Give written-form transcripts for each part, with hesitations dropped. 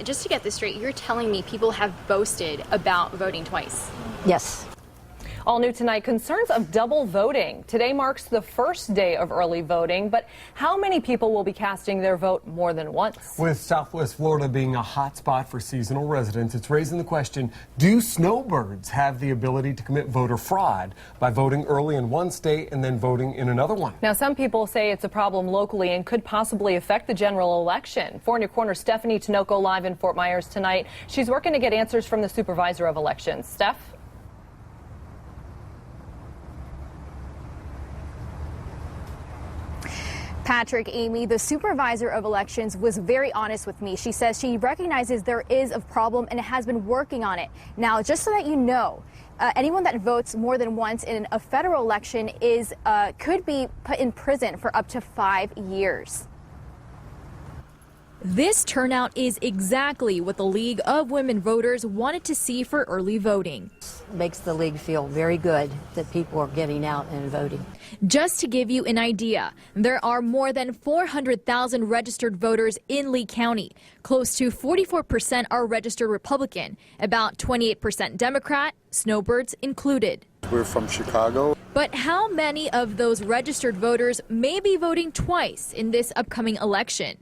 just to get this straight, you're telling me people have boasted about voting twice? Yes. All new tonight, concerns of double voting. Today marks the first day of early voting, but how many people will be casting their vote more than once? With Southwest Florida being a hot spot for seasonal residents, it's raising the question, do snowbirds have the ability to commit voter fraud by voting early in one state and then voting in another one? Now, some people say it's a problem locally and could possibly affect the general election. 4 in your corner, Stephanie Tinoco live in Fort Myers tonight. She's working to get answers from the supervisor of elections. Steph? Patrick, Amy, the supervisor of elections was very honest with me. She says she recognizes there is a problem and has been working on it. Now, just so that you know, anyone that votes more than once in a federal election could be put in prison for up to 5 years. This turnout is exactly what the League of Women Voters wanted to see for early voting. Makes the league feel very good that people are getting out and voting. Just to give you an idea, there are more than 400,000 registered voters in Lee County. Close to 44% are registered Republican, about 28% Democrat, Snowbirds included. We're from Chicago. But how many of those registered voters may be voting twice in this upcoming election?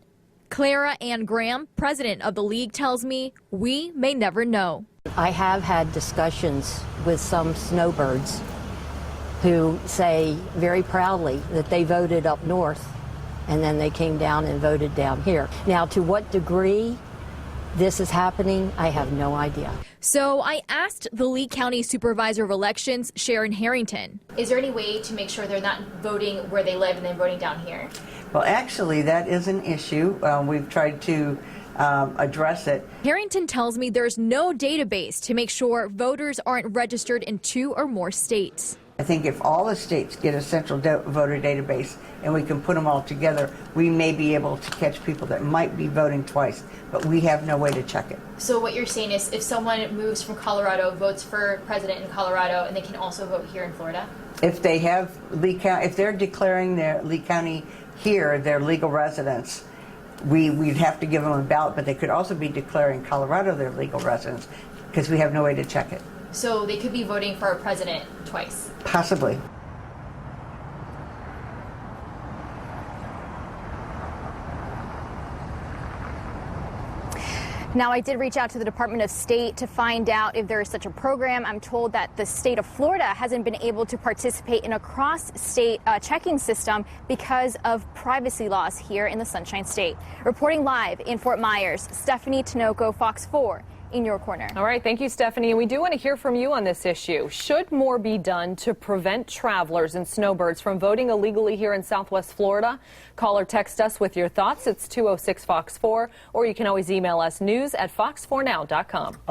Clara Ann Graham, president of the league, tells me we may never know. I have had discussions with some snowbirds who say very proudly that they voted up north and then they came down and voted down here. Now, to what degree this is happening, I have no idea. So I asked the Lee County Supervisor of Elections, Sharon Harrington. Is there any way to make sure they're not voting where they live and then voting down here? Well, actually, that is an issue. We've tried to address it. Harrington tells me there's no database to make sure voters aren't registered in 2 or more states. I think if all the states get a central voter database and we can put them all together, we may be able to catch people that might be voting twice, but we have no way to check it. So what you're saying is if someone moves from Colorado, votes for president in Colorado, and they can also vote here in Florida? If they have Lee County, if they're declaring their Lee County here, their legal residence, we'd have to give them a ballot, but they could also be declaring Colorado their legal residence because we have no way to check it. So they could be voting for a president twice? Possibly. Now, I did reach out to the Department of State to find out if there is such a program. I'm told that the state of Florida hasn't been able to participate in a cross-state checking system because of privacy laws here in the Sunshine State. Reporting live in Fort Myers, Stephanie Tinoco, Fox 4. In your corner. All right, thank you, Stephanie. And we do want to hear from you on this issue. Should more be done to prevent travelers and snowbirds from voting illegally here in Southwest Florida? Call or text us with your thoughts. It's 206 Fox 4, or you can always email us news@fox4now.com.